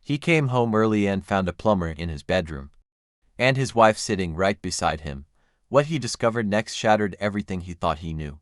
He came home early and found a plumber in his bedroom, and his wife sitting right beside him. What he discovered next shattered everything he thought he knew.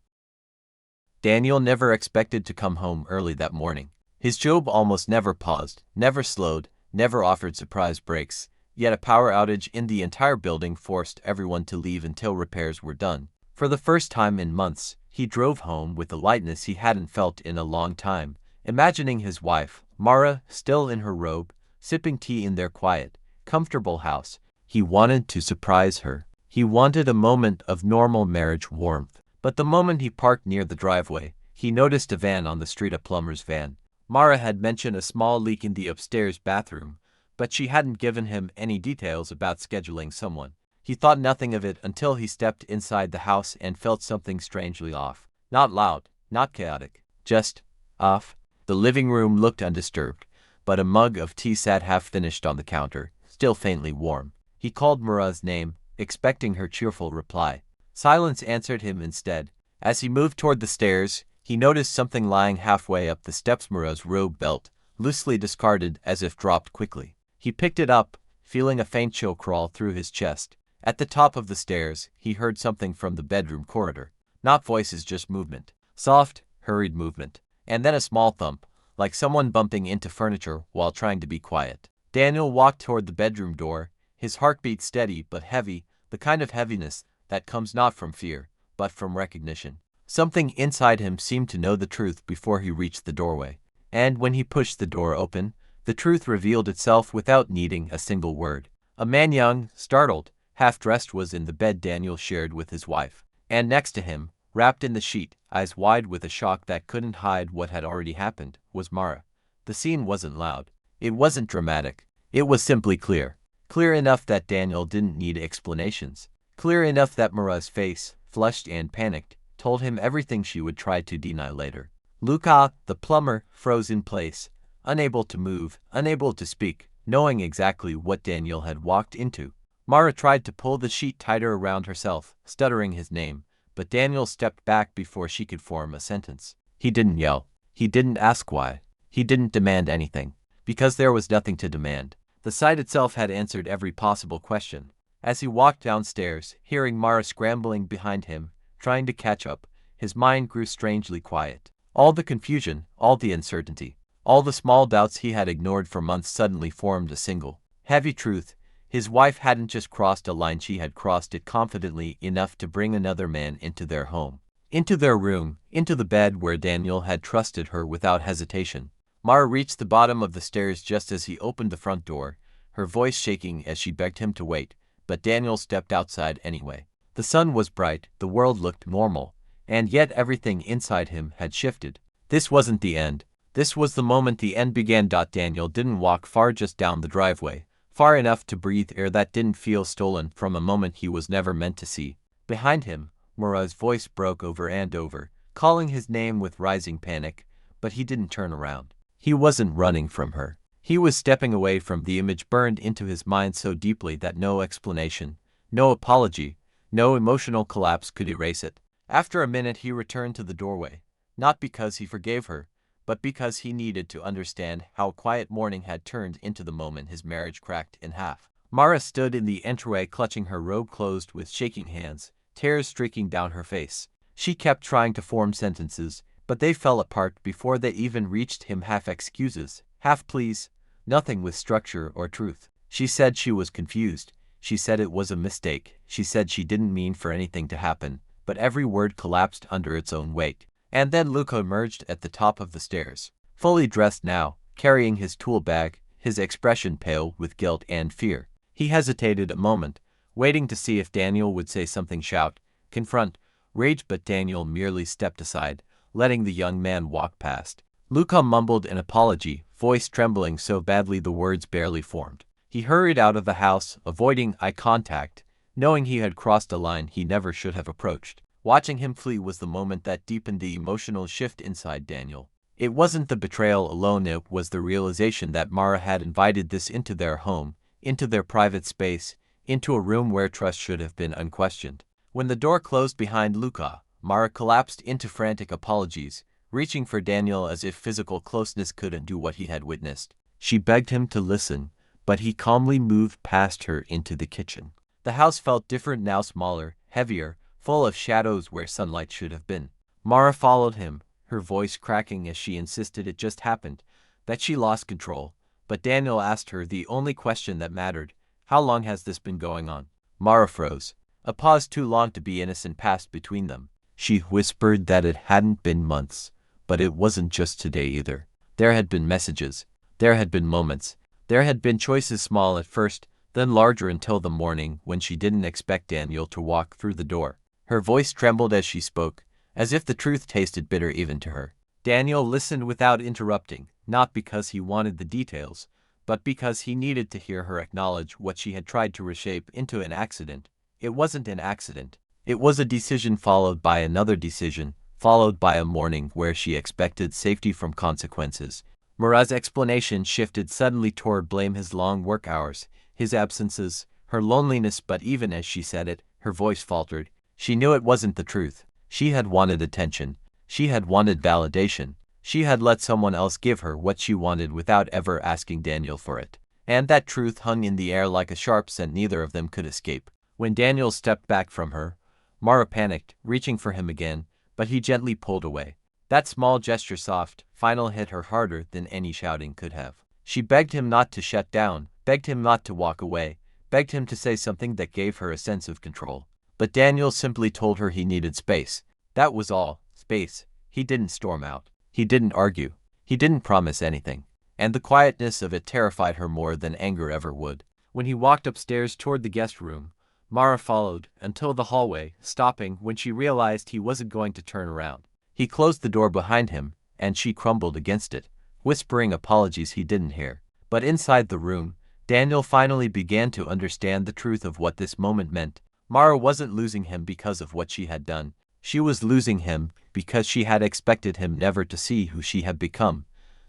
Daniel never expected to come home early that morning. His job almost never paused, never slowed, never offered surprise breaks, yet a power outage in the entire building forced everyone to leave until repairs were done. For the first time in months, he drove home with a lightness he hadn't felt in a long time, imagining his wife, Mara, still in her robe, sipping tea in their quiet, comfortable house. He wanted to surprise her. He wanted a moment of normal marriage warmth. But the moment he parked near the driveway, he noticed a van on the street, a plumber's van. Mara had mentioned a small leak in the upstairs bathroom, but she hadn't given him any details about scheduling someone. He thought nothing of it until he stepped inside the house and felt something strangely off. Not loud, not chaotic, just off. The living room looked undisturbed, but a mug of tea sat half-finished on the counter, still faintly warm. He called Mara's name, expecting her cheerful reply. Silence answered him instead. As he moved toward the stairs, he noticed something lying halfway up the steps, Mara's robe belt, loosely discarded as if dropped quickly. He picked it up, feeling a faint chill crawl through his chest. At the top of the stairs, he heard something from the bedroom corridor. Not voices, just movement. Soft, hurried movement. And then a small thump, like someone bumping into furniture while trying to be quiet. Daniel walked toward the bedroom door, his heartbeat steady but heavy, the kind of heaviness that comes not from fear, but from recognition. Something inside him seemed to know the truth before he reached the doorway. And when he pushed the door open, the truth revealed itself without needing a single word. A man, young, startled, half-dressed, was in the bed Daniel shared with his wife. And next to him, wrapped in the sheet, eyes wide with a shock that couldn't hide what had already happened, was Mara. The scene wasn't loud. It wasn't dramatic. It was simply clear. Clear enough that Daniel didn't need explanations. Clear enough that Mara's face, flushed and panicked, told him everything she would try to deny later. Luca, the plumber, froze in place, unable to move, unable to speak, knowing exactly what Daniel had walked into. Mara tried to pull the sheet tighter around herself, stuttering his name, but Daniel stepped back before she could form a sentence. He didn't yell. He didn't ask why. He didn't demand anything, because there was nothing to demand. The sight itself had answered every possible question. As he walked downstairs, hearing Mara scrambling behind him, trying to catch up, his mind grew strangely quiet. All the confusion, all the uncertainty, all the small doubts he had ignored for months suddenly formed a single, heavy truth. His wife hadn't just crossed a line, she had crossed it confidently enough to bring another man into their home, into their room, into the bed where Daniel had trusted her without hesitation. Mara reached the bottom of the stairs just as he opened the front door, her voice shaking as she begged him to wait, but Daniel stepped outside anyway. The sun was bright, the world looked normal, and yet everything inside him had shifted. This wasn't the end. This was the moment the end began. Daniel didn't walk far, just down the driveway, far enough to breathe air that didn't feel stolen from a moment he was never meant to see. Behind him, Mara's voice broke over and over, calling his name with rising panic, but he didn't turn around. He wasn't running from her. He was stepping away from the image burned into his mind so deeply that no explanation, no apology, no emotional collapse could erase it. After a minute he returned to the doorway, not because he forgave her, but because he needed to understand how a quiet morning had turned into the moment his marriage cracked in half. Mara stood in the entryway, clutching her robe closed with shaking hands, tears streaking down her face. She kept trying to form sentences, but they fell apart before they even reached him. Half excuses, half pleas, nothing with structure or truth. She said she was confused. She said it was a mistake. She said she didn't mean for anything to happen, but every word collapsed under its own weight. And then Luca emerged at the top of the stairs, fully dressed now, carrying his tool bag, his expression pale with guilt and fear. He hesitated a moment, waiting to see if Daniel would say something, shout, confront, rage, but Daniel merely stepped aside, letting the young man walk past. Luca mumbled an apology, voice trembling so badly the words barely formed. He hurried out of the house, avoiding eye contact, knowing he had crossed a line he never should have approached. Watching him flee was the moment that deepened the emotional shift inside Daniel. It wasn't the betrayal alone, it was the realization that Mara had invited this into their home, into their private space, into a room where trust should have been unquestioned. When the door closed behind Luca, Mara collapsed into frantic apologies, reaching for Daniel as if physical closeness could undo what he had witnessed. She begged him to listen, but he calmly moved past her into the kitchen. The house felt different now, smaller, heavier, full of shadows where sunlight should have been. Mara followed him, her voice cracking as she insisted it just happened, that she lost control. But Daniel asked her the only question that mattered: how long has this been going on? Mara froze. A pause too long to be innocent passed between them. She whispered that it hadn't been months, but it wasn't just today either. There had been messages. There had been moments. There had been choices, small at first, then larger, until the morning when she didn't expect Daniel to walk through the door. Her voice trembled as she spoke, as if the truth tasted bitter even to her. Daniel listened without interrupting, not because he wanted the details, but because he needed to hear her acknowledge what she had tried to reshape into an accident. It wasn't an accident. It was a decision followed by another decision, followed by a morning where she expected safety from consequences. Mara's explanation shifted suddenly toward blame: his long work hours, his absences, her loneliness. But even as she said it, her voice faltered. She knew it wasn't the truth. She had wanted attention. She had wanted validation. She had let someone else give her what she wanted without ever asking Daniel for it. And that truth hung in the air like a sharp scent neither of them could escape. When Daniel stepped back from her, Mara panicked, reaching for him again, but he gently pulled away. That small gesture, soft, final, hit her harder than any shouting could have. She begged him not to shut down, begged him not to walk away, begged him to say something that gave her a sense of control. But Daniel simply told her he needed space. That was all. Space. He didn't storm out. He didn't argue. He didn't promise anything. And the quietness of it terrified her more than anger ever would. When he walked upstairs toward the guest room, Mara followed until the hallway, stopping when she realized he wasn't going to turn around. He closed the door behind him, and she crumbled against it, whispering apologies he didn't hear. But inside the room, Daniel finally began to understand the truth of what this moment meant. Mara wasn't losing him because of what she had done. She was losing him because she had expected him never to see who she had become.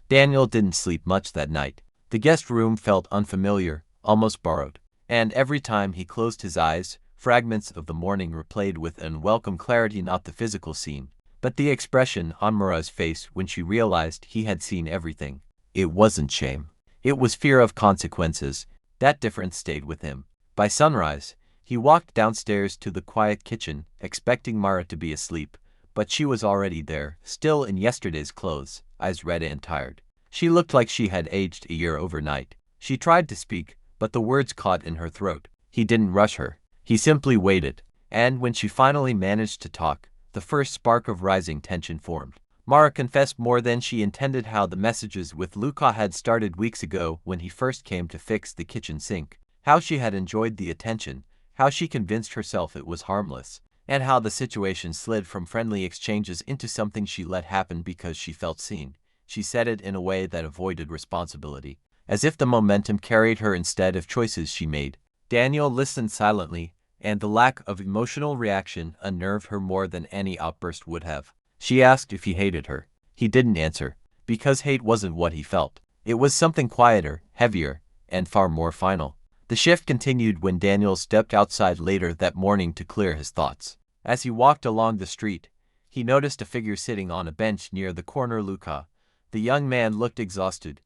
Daniel didn't sleep much that night. The guest room felt unfamiliar, almost borrowed. And every time he closed his eyes, fragments of the morning replayed with unwelcome clarity, not the physical scene, but the expression on Mara's face when she realized he had seen everything. It wasn't shame. It was fear of consequences. That difference stayed with him. By sunrise, he walked downstairs to the quiet kitchen, expecting Mara to be asleep, but she was already there, still in yesterday's clothes, eyes red and tired. She looked like she had aged a year overnight. She tried to speak, but the words caught in her throat. He didn't rush her. He simply waited. And when she finally managed to talk, the first spark of rising tension formed. Mara confessed more than she intended how the messages with Luca had started weeks ago when he first came to fix the kitchen sink, how she had enjoyed the attention, how she convinced herself it was harmless, and how the situation slid from friendly exchanges into something she let happen because she felt seen. She said it in a way that avoided responsibility, as if the momentum carried her instead of choices she made. Daniel listened silently, and the lack of emotional reaction unnerved her more than any outburst would have. She asked if he hated her. He didn't answer, because hate wasn't what he felt. It was something quieter, heavier, and far more final. The shift continued when Daniel stepped outside later that morning to clear his thoughts. As he walked along the street, he noticed a figure sitting on a bench near the corner. Luca. The young man looked exhausted,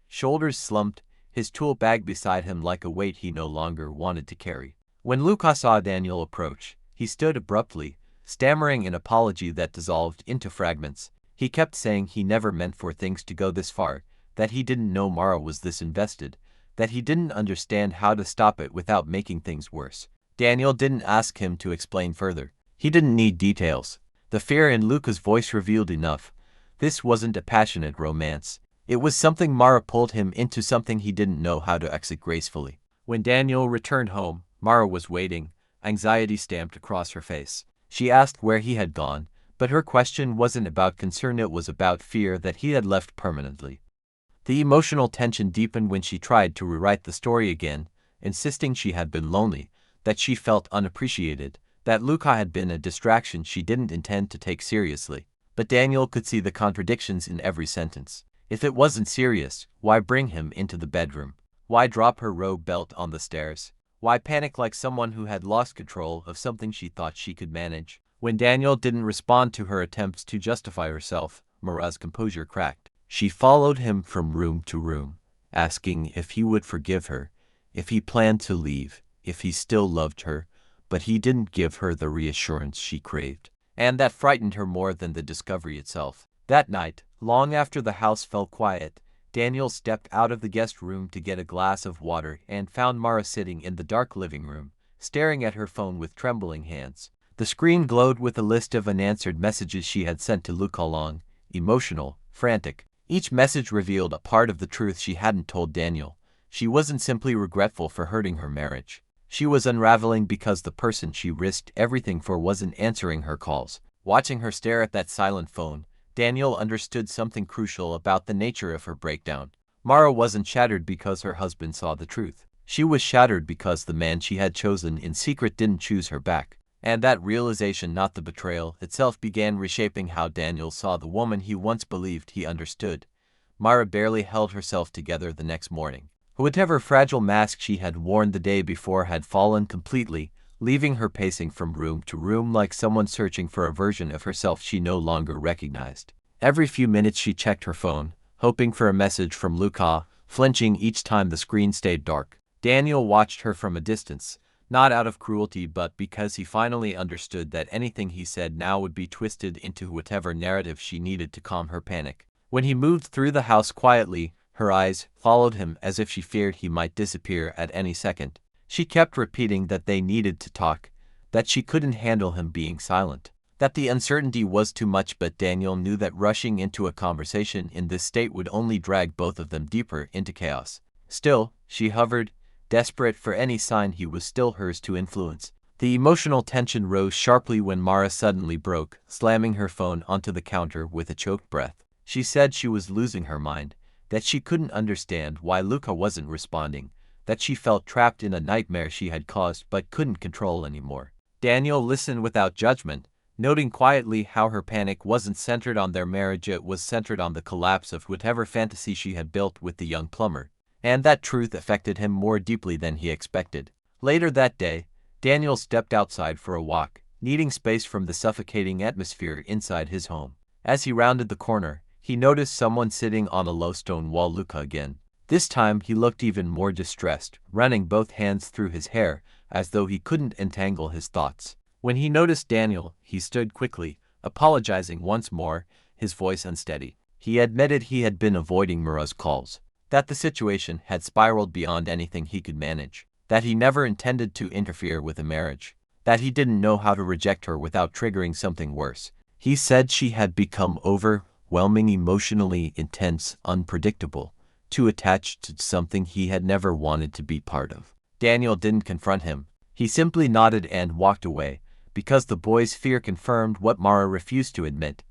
shoulders slumped, his tool bag beside him like a weight he no longer wanted to carry. When Luca saw Daniel approach, he stood abruptly, stammering an apology that dissolved into fragments. He kept saying he never meant for things to go this far, that he didn't know Mara was this invested, that he didn't understand how to stop it without making things worse. Daniel didn't ask him to explain further. He didn't need details. The fear in Luca's voice revealed enough. This wasn't a passionate romance. It was something Mara pulled him into, something he didn't know how to exit gracefully. When Daniel returned home, Mara was waiting, anxiety stamped across her face. She asked where he had gone, but her question wasn't about concern, it was about fear that he had left permanently. The emotional tension deepened when she tried to rewrite the story again, insisting she had been lonely, that she felt unappreciated, that Luca had been a distraction she didn't intend to take seriously. But Daniel could see the contradictions in every sentence. If it wasn't serious, why bring him into the bedroom? Why drop her robe belt on the stairs? Why panic like someone who had lost control of something she thought she could manage? When Daniel didn't respond to her attempts to justify herself, Mara's composure cracked. She followed him from room to room, asking if he would forgive her, if he planned to leave, if he still loved her, but he didn't give her the reassurance she craved. And that frightened her more than the discovery itself. That night, long after the house fell quiet, Daniel stepped out of the guest room to get a glass of water and found Mara sitting in the dark living room, staring at her phone with trembling hands. The screen glowed with a list of unanswered messages she had sent to Luca long, emotional, frantic. Each message revealed a part of the truth she hadn't told Daniel. She wasn't simply regretful for hurting her marriage. She was unraveling because the person she risked everything for wasn't answering her calls. Watching her stare at that silent phone, Daniel understood something crucial about the nature of her breakdown. Mara wasn't shattered because her husband saw the truth. She was shattered because the man she had chosen in secret didn't choose her back. And that realization, not the betrayal itself, began reshaping how Daniel saw the woman he once believed he understood. Mara barely held herself together the next morning. Whatever fragile mask she had worn the day before had fallen completely, leaving her pacing from room to room like someone searching for a version of herself she no longer recognized. Every few minutes she checked her phone, hoping for a message from Luca, flinching each time the screen stayed dark. Daniel watched her from a distance, not out of cruelty but because he finally understood that anything he said now would be twisted into whatever narrative she needed to calm her panic. When he moved through the house quietly, her eyes followed him as if she feared he might disappear at any second. She kept repeating that they needed to talk, that she couldn't handle him being silent, that the uncertainty was too much, but Daniel knew that rushing into a conversation in this state would only drag both of them deeper into chaos. Still, she hovered, desperate for any sign he was still hers to influence. The emotional tension rose sharply when Mara suddenly broke, slamming her phone onto the counter with a choked breath. She said she was losing her mind, that she couldn't understand why Luca wasn't responding, that she felt trapped in a nightmare she had caused but couldn't control anymore. Daniel listened without judgment, noting quietly how her panic wasn't centered on their marriage, it was centered on the collapse of whatever fantasy she had built with the young plumber. And that truth affected him more deeply than he expected. Later that day, Daniel stepped outside for a walk, needing space from the suffocating atmosphere inside his home. As he rounded the corner, he noticed someone sitting on a low stone wall. Luca again. This time he looked even more distressed, running both hands through his hair, as though he couldn't entangle his thoughts. When he noticed Daniel, he stood quickly, apologizing once more, his voice unsteady. He admitted he had been avoiding Mara's calls, that the situation had spiraled beyond anything he could manage, that he never intended to interfere with a marriage, that he didn't know how to reject her without triggering something worse. He said she had become overwhelming, emotionally intense, unpredictable, too attached to something he had never wanted to be part of. Daniel didn't confront him. He simply nodded and walked away, because the boy's fear confirmed what Mara refused to admit.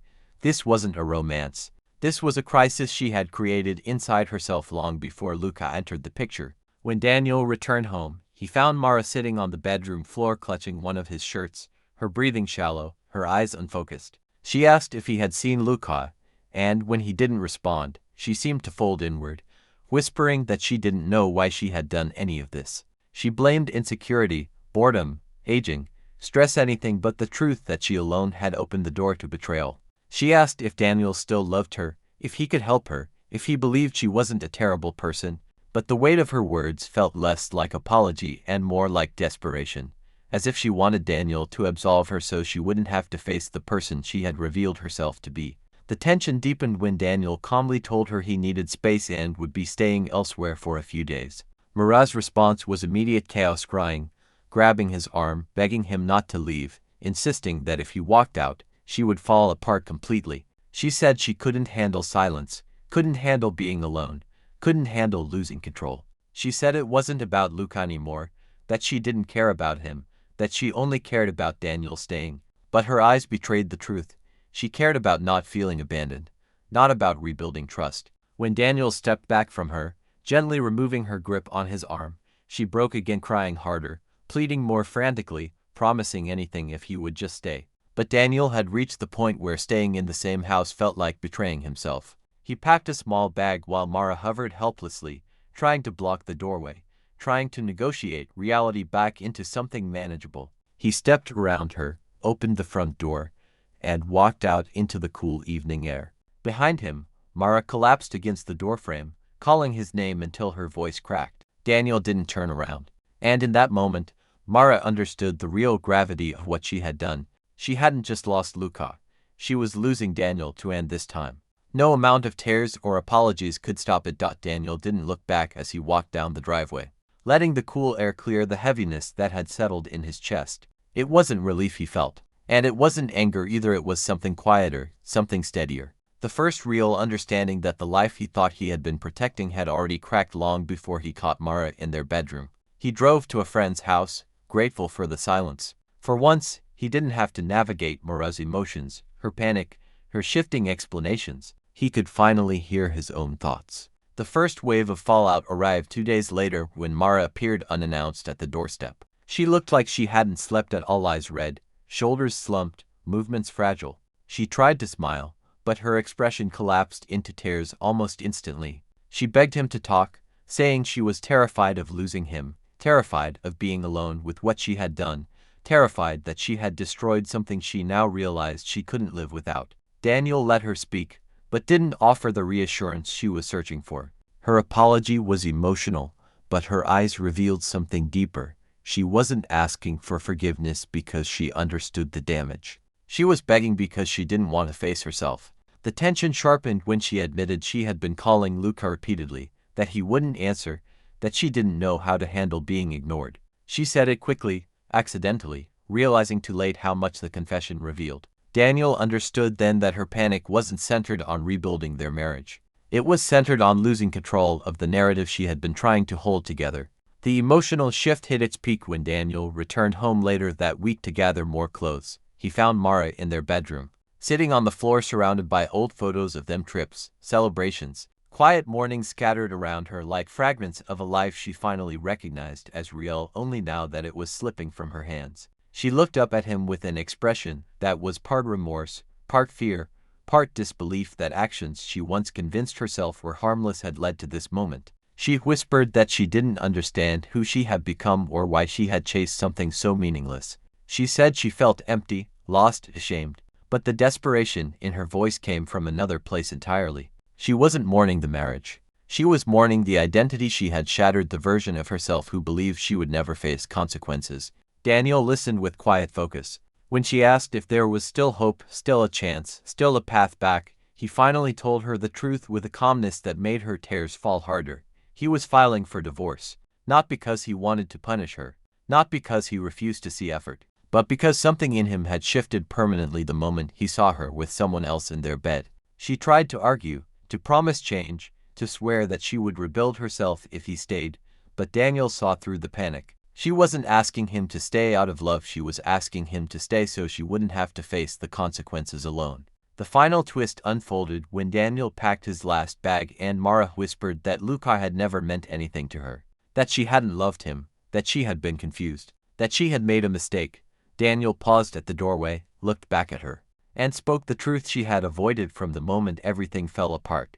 This wasn't a romance. This was a crisis she had created inside herself long before Luca entered the picture. When Daniel returned home, he found Mara sitting on the bedroom floor clutching one of his shirts, her breathing shallow, her eyes unfocused. She asked if he had seen Luca, and when he didn't respond, she seemed to fold inward, whispering that she didn't know why she had done any of this. She blamed insecurity, boredom, aging, stress, anything but the truth that she alone had opened the door to betrayal. She asked if Daniel still loved her, if he could help her, if he believed she wasn't a terrible person, but the weight of her words felt less like apology and more like desperation, as if she wanted Daniel to absolve her so she wouldn't have to face the person she had revealed herself to be. The tension deepened when Daniel calmly told her he needed space and would be staying elsewhere for a few days. Mara's response was immediate chaos, crying, grabbing his arm, begging him not to leave, insisting that if he walked out, she would fall apart completely. She said she couldn't handle silence, couldn't handle being alone, couldn't handle losing control. She said it wasn't about Luca anymore, that she didn't care about him, that she only cared about Daniel staying. But her eyes betrayed the truth. She cared about not feeling abandoned, not about rebuilding trust. When Daniel stepped back from her, gently removing her grip on his arm, she broke again, crying harder, pleading more frantically, promising anything if he would just stay. But Daniel had reached the point where staying in the same house felt like betraying himself. He packed a small bag while Mara hovered helplessly, trying to block the doorway, trying to negotiate reality back into something manageable. He stepped around her, opened the front door, and walked out into the cool evening air. Behind him, Mara collapsed against the doorframe, calling his name until her voice cracked. Daniel didn't turn around. And in that moment, Mara understood the real gravity of what she had done. She hadn't just lost Luca. She was losing Daniel to end this time. No amount of tears or apologies could stop it. Daniel didn't look back as he walked down the driveway, letting the cool air clear the heaviness that had settled in his chest. It wasn't relief he felt. And it wasn't anger either, it was something quieter, something steadier. The first real understanding that the life he thought he had been protecting had already cracked long before he caught Mara in their bedroom. He drove to a friend's house, grateful for the silence. For once, he didn't have to navigate Mara's emotions, her panic, her shifting explanations. He could finally hear his own thoughts. The first wave of fallout arrived 2 days later when Mara appeared unannounced at the doorstep. She looked like she hadn't slept at all, eyes red, shoulders slumped, movements fragile. She tried to smile, but her expression collapsed into tears almost instantly. She begged him to talk, saying she was terrified of losing him, terrified of being alone with what she had done, terrified that she had destroyed something she now realized she couldn't live without. Daniel let her speak, but didn't offer the reassurance she was searching for. Her apology was emotional, but her eyes revealed something deeper. She wasn't asking for forgiveness because she understood the damage. She was begging because she didn't want to face herself. The tension sharpened when she admitted she had been calling Luca repeatedly, that he wouldn't answer, that she didn't know how to handle being ignored. She said it quickly, accidentally, realizing too late how much the confession revealed. Daniel understood then that her panic wasn't centered on rebuilding their marriage. It was centered on losing control of the narrative she had been trying to hold together. The emotional shift hit its peak when Daniel returned home later that week to gather more clothes. He found Mara in their bedroom, sitting on the floor surrounded by old photos of them, trips, celebrations, quiet mornings scattered around her like fragments of a life she finally recognized as real only now that it was slipping from her hands. She looked up at him with an expression that was part remorse, part fear, part disbelief that actions she once convinced herself were harmless had led to this moment. She whispered that she didn't understand who she had become or why she had chased something so meaningless. She said she felt empty, lost, ashamed, but the desperation in her voice came from another place entirely. She wasn't mourning the marriage. She was mourning the identity she had shattered, the version of herself who believed she would never face consequences. Daniel listened with quiet focus. When she asked if there was still hope, still a chance, still a path back, he finally told her the truth with a calmness that made her tears fall harder. He was filing for divorce, not because he wanted to punish her, not because he refused to see effort, but because something in him had shifted permanently the moment he saw her with someone else in their bed. She tried to argue, to promise change, to swear that she would rebuild herself if he stayed, but Daniel saw through the panic. She wasn't asking him to stay out of love, she was asking him to stay so she wouldn't have to face the consequences alone. The final twist unfolded when Daniel packed his last bag and Mara whispered that Luca had never meant anything to her, that she hadn't loved him, that she had been confused, that she had made a mistake. Daniel paused at the doorway, looked back at her, and spoke the truth she had avoided from the moment everything fell apart.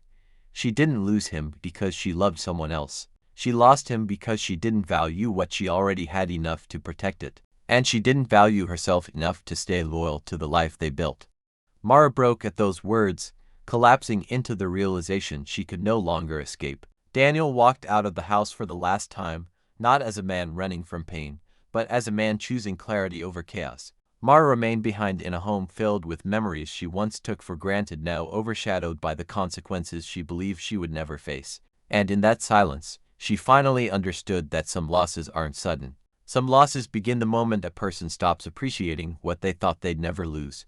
She didn't lose him because she loved someone else. She lost him because she didn't value what she already had enough to protect it, and she didn't value herself enough to stay loyal to the life they built. Mara broke at those words, collapsing into the realization she could no longer escape. Daniel walked out of the house for the last time, not as a man running from pain, but as a man choosing clarity over chaos. Mara remained behind in a home filled with memories she once took for granted, now overshadowed by the consequences she believed she would never face. And in that silence, she finally understood that some losses aren't sudden. Some losses begin the moment a person stops appreciating what they thought they'd never lose.